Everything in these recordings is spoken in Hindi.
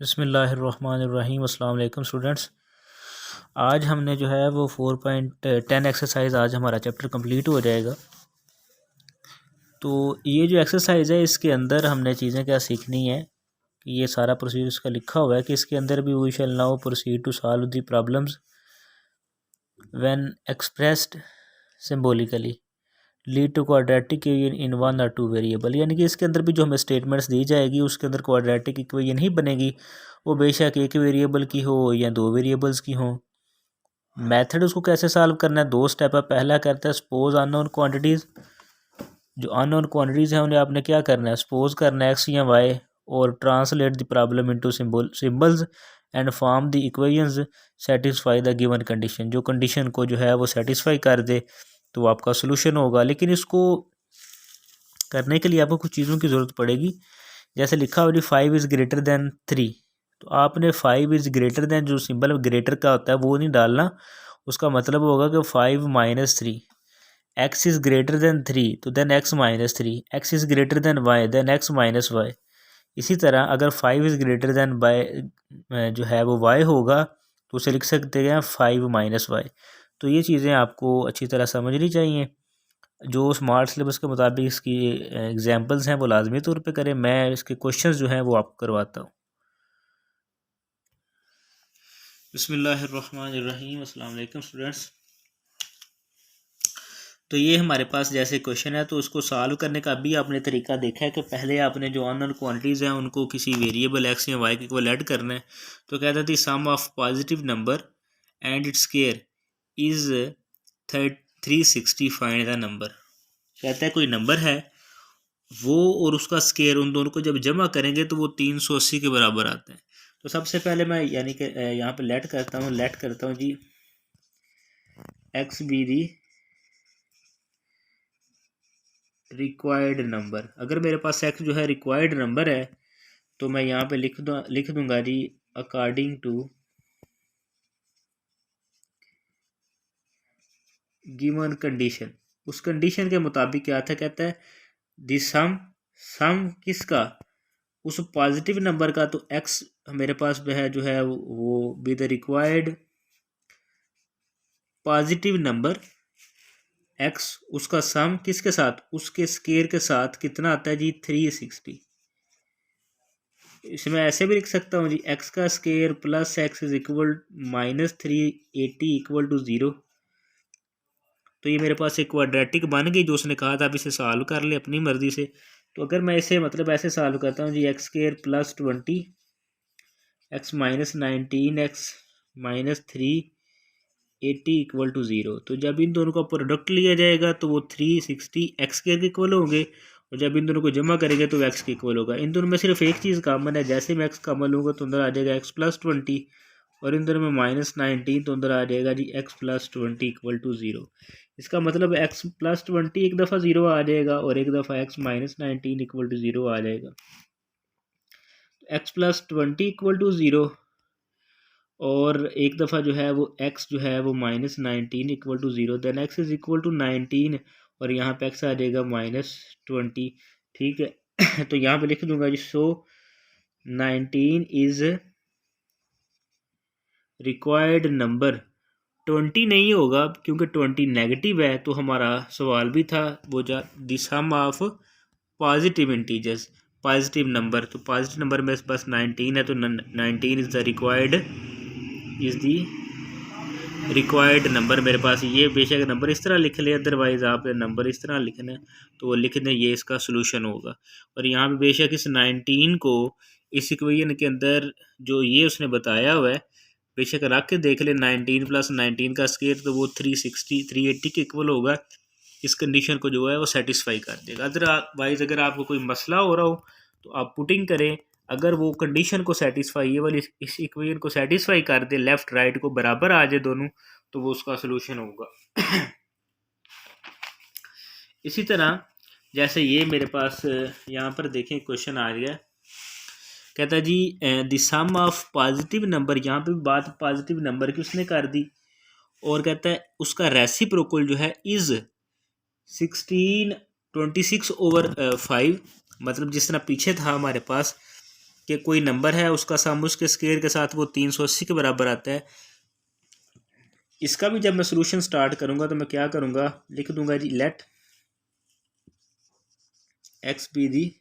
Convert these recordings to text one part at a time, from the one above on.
बिस्मिल्लाहिर्रहमानिर्रहीम। अस्सलाम वालेकुम स्टूडेंट्स। आज हमने जो है वो 4.10 एक्सरसाइज आज हमारा चैप्टर कंप्लीट हो जाएगा। तो ये जो एक्सरसाइज है इसके अंदर हमने चीज़ें क्या सीखनी है कि ये सारा प्रोसीजर इसका लिखा हुआ है कि इसके अंदर भी we shall now proceed to solve the problems when expressed symbolically lead to quadratic equation in one or two variable. यानी कि इसके अंदर भी जो हमें स्टेटमेंट्स दी जाएगी उसके अंदर क्वाड्रेटिक इक्वेशन ही बनेगी, वो बेशक एक वेरिएबल की हो या दो वेरिएबल्स की हो। मेथड उसको कैसे सॉल्व करना है, दो स्टेप है। पहला करता है सपोज अननोन क्वांटिटीज़। जो अननोन क्वांटिटीज़ हैं उन्हें आपने क्या करना है, सपोज करना है एक्स या वाई, और translate the problem into symbols and form the equations satisfy the given condition. जो कंडीशन को जो है वो सेटिस्फाई कर दे तो वो आपका सोल्यूशन होगा। लेकिन इसको करने के लिए आपको कुछ चीज़ों की ज़रूरत पड़ेगी। जैसे लिखा हुआ 5 इज़ ग्रेटर दैन 3, तो आपने 5 इज़ ग्रेटर दैन, जो सिंबल ग्रेटर का होता है वो नहीं डालना। उसका मतलब होगा कि 5 minus 3। X is greater than 3 तो then x minus 3। X is greater than y then x minus y. इसी तरह अगर 5 इज़ ग्रेटर दैन वाई जो है वो वाई होगा तो उसे लिख सकते हैं 5 माइनस वाई। तो ये चीज़ें आपको अच्छी तरह समझनी चाहिए। जो स्मार्ट सिलेबस के मुताबिक इसकी एग्जांपल्स हैं वो लाजमी तौर पे करें। मैं इसके क्वेश्चंस जो हैं वो आपको करवाता हूँ। बिस्मिल्लाहिर्रहमानिर्रहीम। अस्सलाम वालेकुम स्टूडेंट्स। तो ये हमारे पास जैसे क्वेश्चन है तो उसको सॉल्व करने का भी आपने तरीका देखा है कि पहले आपने जो अननोन क्वांटिटीज़ हैं उनको किसी वेरिएबल एक्स या वाई के इक्वल ऐड करना है। तो कहता थी sum of positive number and its square is 360, find the number. कहता है कोई नंबर है वो और उसका स्क्वायर, उन दोनों को जब जमा करेंगे तो वो 380 के बराबर आता है। तो सबसे पहले मैं यानी कि यहाँ पे लेट करता हूँ जी x be the required number. अगर मेरे पास एक्स जो है रिक्वायर्ड नंबर है तो मैं यहाँ पे लिख दूंगा जी अकॉर्डिंग टू गिवन कंडीशन। उस कंडीशन के मुताबिक क्या था, कहता है दी सम किसका, उस पॉजिटिव नंबर का। तो एक्स मेरे पास जो है वो be the required positive number x, उसका सम किसके साथ, उसके स्क्वायर के साथ कितना आता है जी 360। इसमें ऐसे भी लिख सकता हूँ जी एक्स का square plus x is equal minus 380 equal to 0। तो ये मेरे पास एक क्वाड्रेटिक बन गई जो उसने कहा था अब इसे सॉल्व कर ले अपनी मर्जी से। तो अगर मैं इसे मतलब ऐसे सॉल्व करता हूँ जी x square plus 20 x minus 19 x minus 380 equal to 0। तो जब इन दोनों का प्रोडक्ट लिया जाएगा तो वो 360 एक्स स्क्वायर के इक्वल होंगे, और जब इन दोनों को जमा करेंगे तो एक्स के इक्वल होगा। इन दोनों में सिर्फ एक चीज़ कॉमन है, जैसे मैं एक्स कॉमन लूँगा तो अंदर आ जाएगा एक्स प्लस 20, और इन दोनों में माइनस 19 तो अंदर आ जाएगा जी एक्स प्लस 20 इक्वल टू 0। इसका मतलब एक्स प्लस 20 एक दफ़ा 0 आ जाएगा और एक दफ़ा एक्स माइनस 19 इक्वल टू 0 आ जाएगा। एक्स प्लस 20 इक्वल टू 0 और एक दफ़ा जो है वो x जो है वो minus 19 equal to 0, then x is equal to 19 और यहाँ पे x आ जाएगा माइनस 20। ठीक है तो यहाँ पे लिख दूंगा जी सो 19 इज़ रिक्वायर्ड नंबर। 20 नहीं होगा क्योंकि 20 नेगेटिव है, तो हमारा सवाल भी था वो the sum of positive integers, positive number. तो पॉजिटिव नंबर में बस 19 है, तो 19 इज़ द रिक्वायर्ड नंबर मेरे पास। ये बेशक नंबर इस तरह लिख ले, अदरवाइज़ आप नंबर इस तरह लिखना है तो वो लिख दें, ये इसका सोल्यूशन होगा। और यहाँ पे बेशक इस 19 को इस इक्वेशन के अंदर जो ये उसने बताया हुआ है बेशक रख के देख ले, 19 प्लस 19 का स्क्वायर तो वो 380 के इक्वल होगा। इस कंडीशन को जो है वो सेटिस्फाई कर देगा। अदरवाइज़ अगर आपको कोई मसला हो रहा हो तो आप पुटिंग करें, अगर वो कंडीशन को सेटिस्फाई, ये वाली इस इक्वेशन को सेटिस्फाई कर दे, लेफ्ट राइट को बराबर आ जाए दोनों, तो वो उसका सोल्यूशन होगा। इसी तरह जैसे ये मेरे पास यहाँ पर देखें क्वेश्चन आ गया, कहता जी the sum of positive number. यहाँ पे भी बात पॉजिटिव नंबर की उसने कर दी, और कहता है उसका रेसिप्रोकल जो है इज़ 26 ओवर 5। मतलब जिस तरह पीछे था हमारे पास कि कोई नंबर है उसका सम उसके स्क्वायर के साथ वो 380 के बराबर आता है। इसका भी जब मैं सोल्यूशन स्टार्ट करूंगा तो मैं क्या करूंगा, लिख दूंगा जी let x be the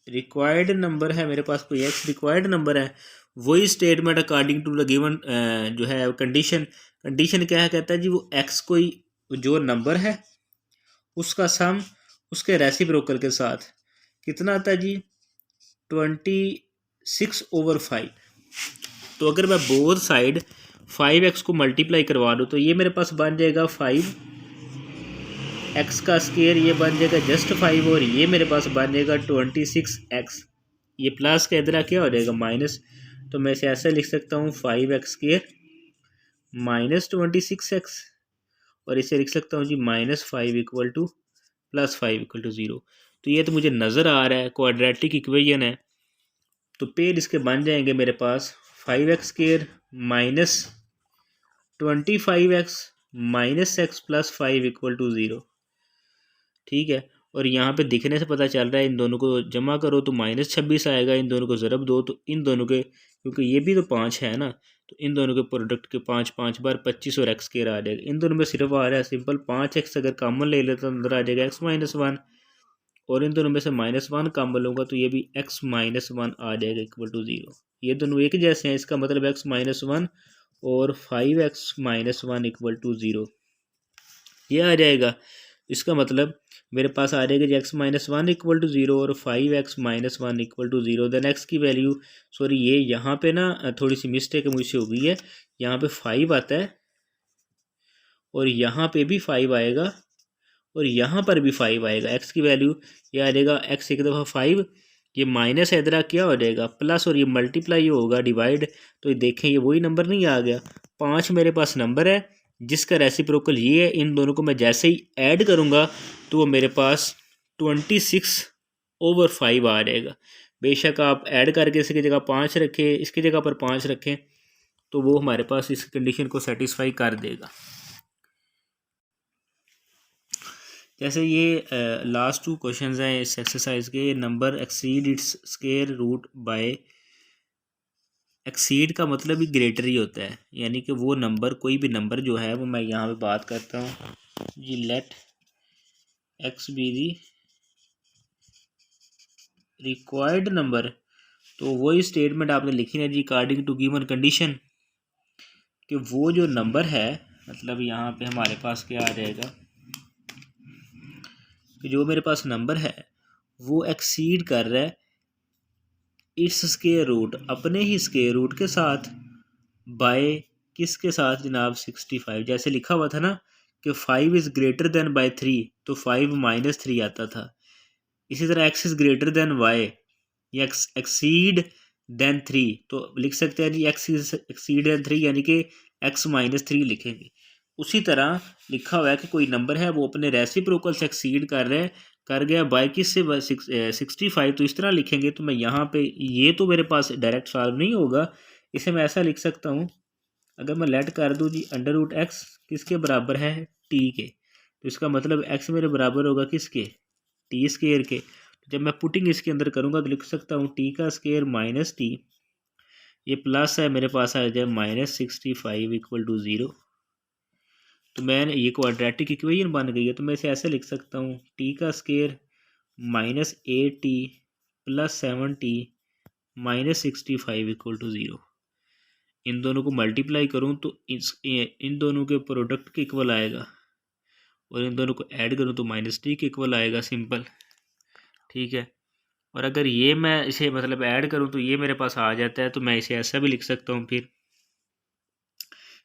required number है, मेरे पास कोई एक्स रिक्वायर्ड नंबर है, वही statement according to the given जो है कंडीशन। कंडीशन क्या है, कहता है जी वो एक्स कोई जो नंबर है उसका सम उसके रेसिप्रोकल के साथ कितना आता है जी 26/5। तो अगर मैं बोथ साइड 5x को मल्टीप्लाई करवा दूँ तो ये मेरे पास बन जाएगा 5x का स्क्वायर, ये बन जाएगा जस्ट 5, और ये मेरे पास बन जाएगा 26x। ये प्लस का इधर क्या हो जाएगा माइनस, तो मैं इसे ऐसे लिख सकता हूँ 5x स्क्वायर माइनस 26x, और इसे लिख सकता हूँ जी -5 इक्वल टू +5 इक्वल टू 0। तो ये तो मुझे नज़र आ रहा है क्वाड्रेटिक इक्वेशन है। तो पेड़ इसके बन जाएंगे मेरे पास 5x square minus 25x minus x plus 5 equal to 0। ठीक है, और यहाँ पे दिखने से पता चल रहा है इन दोनों को जमा करो तो -26 आएगा, इन दोनों को ज़रब दो तो इन दोनों के, क्योंकि ये भी तो 5 है ना, तो इन दोनों के प्रोडक्ट के 5 5 बार 25 और x स्क्वायर आ जाएगा। इन दोनों में सिर्फ आ रहा है सिंपल 5x, अगर कॉमन ले लेते तो अंदर आ जाएगा x-1, और इन दोनों में से -1 कॉमन लूँगा तो ये भी x-1 आ जाएगा इक्वल टू 0। ये दोनों एक जैसे हैं, इसका मतलब x-1 और 5x-1 इक्वल टू 0 ये आ जाएगा। इसका मतलब मेरे पास आ जाएगा जी x-1 इक्वल टू 0 और 5x-1 equal to 0। Then x की वैल्यू, सॉरी ये यहाँ पे ना थोड़ी सी मिस्टेक मुझसे हो गई है, यहाँ पे 5 आता है और यहाँ पे भी 5 आएगा और यहाँ पर भी 5 आएगा। x की वैल्यू ये आ जाएगा x एक दफ़ा 5, ये माइनस इधर क्या हो जाएगा प्लस, और ये मल्टीप्लाई होगा डिवाइड, तो ये देखें ये वही नंबर नहीं आ गया। 5 मेरे पास नंबर है जिसका रेसिप्रोकल ये है, इन दोनों को मैं जैसे ही ऐड करूँगा तो वो मेरे पास 26/5 आ जाएगा। बेशक आप ऐड करके इसकी जगह 5 रखें, इसकी जगह पर 5 रखें, तो वो हमारे पास इस कंडीशन को सेटिस्फाई कर देगा। जैसे ये लास्ट 2 क्वेश्चंस हैं इस एक्सरसाइज के। Number exceed its square root by, exceed का मतलब ही ग्रेटर ही होता है, यानी कि वो नंबर कोई भी नंबर जो है वो मैं यहाँ पे बात करता हूँ जी let x be the required number. तो वही स्टेटमेंट आपने लिखी है जी अकॉर्डिंग टू गिवन कंडीशन, कि वो जो नंबर है, मतलब यहाँ पे हमारे पास क्या आ जाएगा कि जो मेरे पास नंबर है वो एक्सीड कर रहा है इट्स स्क्वायर रूट, अपने ही स्क्वायर रूट के साथ, बाय किसके साथ जनाब 65। जैसे लिखा हुआ था ना कि 5 इज़ ग्रेटर देन बाय 3, तो 5 -3 आता था। इसी तरह x is greater than y, या एक्सीड देन 3, तो लिख सकते हैं जी x इज़ एक्सीड देन 3, यानी कि x -3 लिखेंगे। उसी तरह लिखा हुआ है कि कोई नंबर है वो अपने रेसिप्रोकल से एक्सीड कर रहे हैं, कर गया बाय किस से 65, तो इस तरह लिखेंगे। तो मैं यहाँ पे ये तो मेरे पास डायरेक्ट सॉल्व नहीं होगा, इसे मैं ऐसा लिख सकता हूँ, अगर मैं लेट कर दूँ जी √x किसके बराबर है t के, तो इसका मतलब x मेरे बराबर होगा किसके t स्क्वायर के। तो जब मैं पुटिंग इसके अंदर करूँगा तो लिख सकता हूँ t का स्क्वायर माइनस t, ये प्लस है मेरे पास आ जाए -65 इक्वल टू 0। तो मैंने ये क्वाड्रेटिक इक्वेशन बन गई है, तो मैं इसे ऐसे लिख सकता हूँ t का square -8t plus 7t -65 equal to 0। इन दोनों को मल्टीप्लाई करूँ तो इन दोनों के प्रोडक्ट के इक्वल आएगा, और इन दोनों को ऐड करूँ तो -t के इक्वल आएगा, सिंपल। ठीक है, और अगर ये मैं इसे मतलब ऐड करूँ तो ये मेरे पास आ जाता है, तो मैं इसे ऐसा भी लिख सकता हूँ। फिर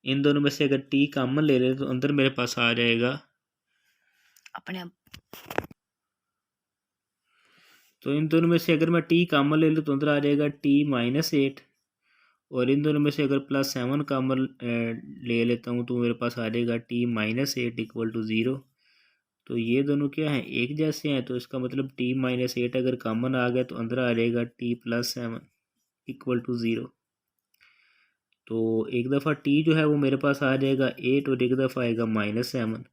इन दोनों में से अगर t कॉमन ले ले तो अंदर मेरे पास आ जाएगा अपने आप। तो इन दोनों में से अगर मैं t कॉमन ले लूँ तो अंदर आ जाएगा t -8, और इन दोनों में से अगर +7 कॉमन ले लेता हूँ तो मेरे पास आ जाएगा t -8 इक्वल टू 0। तो ये दोनों क्या हैं एक जैसे हैं, तो इसका मतलब t -8 अगर कॉमन आ गया तो अंदर आ जाएगा t +7 इक्वल टू 0। तो एक दफ़ा t जो है वो मेरे पास आ जाएगा 8 और एक दफ़ा आएगा -7।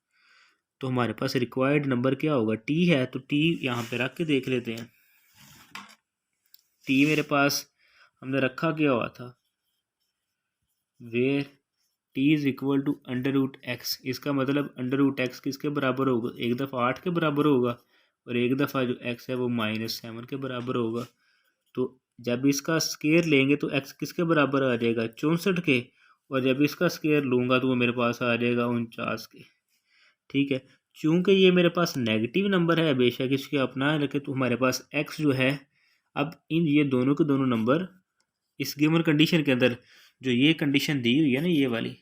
तो हमारे पास रिक्वायर्ड नंबर क्या होगा, t है, तो t यहाँ पे रख के देख लेते हैं। टी मेरे पास हमने रखा क्या हुआ था, where t is equal to under root x. इसका मतलब अंडर रूट एक्स किसके बराबर होगा, एक दफ़ा 8 के बराबर होगा और एक दफ़ा जो एक्स है वो -7 के बराबर होगा। तो जब इसका स्केयर लेंगे तो एक्स किसके बराबर आ जाएगा, 64 के, और जब इसका स्केयर लूँगा तो वो मेरे पास आ जाएगा 49 के। ठीक है, चूँकि ये मेरे पास नेगेटिव नंबर है, बेशक इसके अपना है, लेकिन तो हमारे पास एक्स जो है, अब इन ये दोनों के दोनों नंबर इस गिवन कंडीशन के अंदर, जो ये कंडीशन दी हुई है ना ये वाली,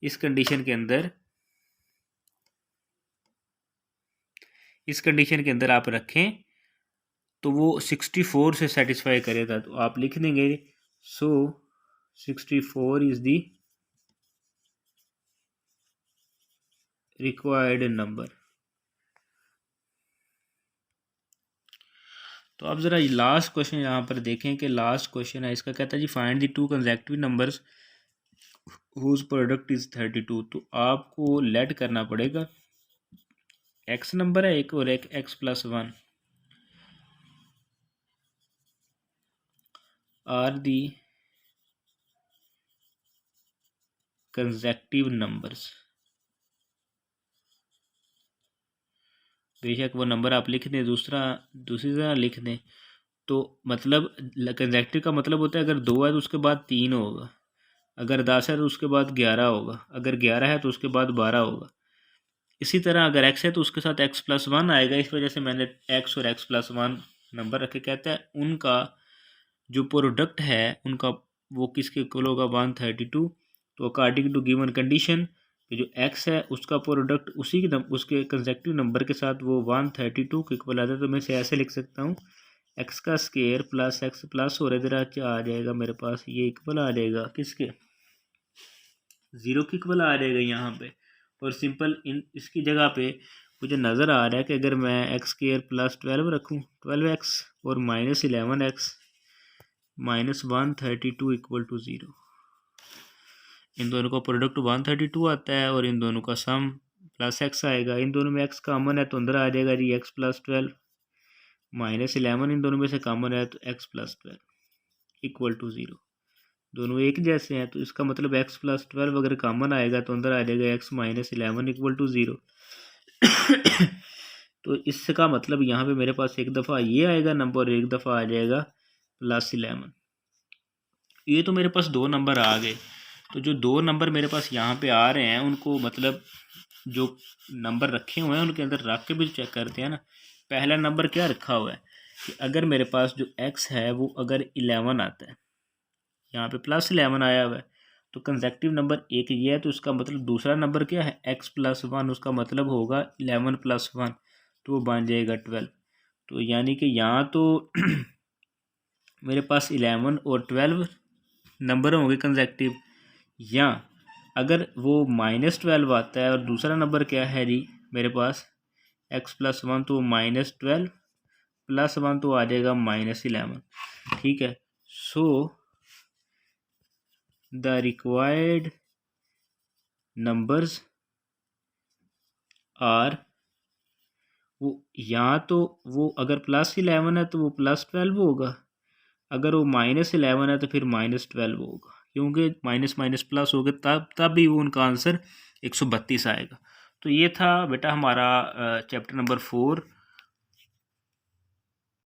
इस कंडीशन के अंदर, इस कंडीशन के अंदर आप रखें तो वो 64 से सेटिस्फाई करेगा। तो आप लिख देंगे सो 64 इज दी रिक्वायर्ड नंबर। तो आप ज़रा लास्ट क्वेश्चन यहाँ पर देखें कि लास्ट क्वेश्चन है इसका, कहता है जी find the two consecutive numbers whose product is 32। तो आपको लेट करना पड़ेगा, एक्स नंबर है एक और एक x plus 1 are the consecutive numbers. बेशक वो नंबर आप लिख दें, दूसरी तरह लिख दें। तो मतलब कंसेक्यूटिव का मतलब होता है अगर 2 है तो उसके बाद 3 होगा, अगर 10 है तो उसके बाद 11 होगा, अगर 11 है तो उसके बाद 12 होगा। इसी तरह अगर x है तो उसके साथ x प्लस 1 आएगा। इस वजह से मैंने x और x प्लस 1 नंबर रखे। कहता है उनका जो प्रोडक्ट है उनका वो किसके इक्वल होगा, 132। तो अकॉर्डिंग टू गिवन कंडीशन जो x है उसका प्रोडक्ट उसके कंसेक्यूटिव नंबर के साथ वो 132 के इक्वल आता है। तो मैं इसे ऐसे लिख सकता हूँ, x का स्केयर प्लस x प्लस और इधर आ जाएगा मेरे पास ये इक्वल आ जाएगा किसके, 0 के इक्वल आ जाएगा यहाँ पे। और सिंपल इसकी जगह पे मुझे नज़र आ रहा है कि अगर मैं एक्स स्केयर प्लस 12 रखूँ, 12x और -11x -132 इक्वल टू 0, इन दोनों का प्रोडक्ट 132 आता है और इन दोनों का सम प्लस x आएगा। इन दोनों में x कॉमन है तो अंदर आ जाएगा जी x प्लस 12 -11 इन दोनों में से कॉमन है तो x प्लस 12 इक्वल टू 0। दोनों एक जैसे हैं तो इसका मतलब x प्लस 12 अगर कॉमन आएगा तो अंदर आ जाएगा x -11 इक्वल टू 0। तो इसका मतलब यहाँ पे मेरे पास एक दफ़ा ये आएगा नंबर और एक दफ़ा आ जाएगा +11। ये तो मेरे पास 2 नंबर आ गए। तो जो 2 नंबर मेरे पास यहाँ पे आ रहे हैं उनको मतलब जो नंबर रखे हुए हैं उनके अंदर रख के भी चेक करते हैं ना। पहला नंबर क्या रखा हुआ है कि अगर मेरे पास जो x है वो अगर 11 आता है, यहाँ पे +11 आया हुआ है, तो कंसेक्यूटिव नंबर एक ये है, तो उसका मतलब दूसरा नंबर क्या है x प्लस 1, उसका मतलब होगा 11 प्लस 1, तो वो बन जाएगा 12। तो यानी कि यहाँ तो मेरे पास 11 और 12 नंबर होंगे कंसेक्यूटिव, या अगर वो -12 आता है और दूसरा नंबर क्या है जी मेरे पास x प्लस 1, तो -12 प्लस 1 तो आ जाएगा -11। ठीक है, so the required numbers are, वो यहाँ तो वो अगर +11 है तो वो +12 होगा, अगर वो -11 है तो फिर -12 होगा, क्योंकि माइनस माइनस प्लस हो गया तब भी वो उनका आंसर 132 आएगा। तो ये था बेटा हमारा चैप्टर नंबर 4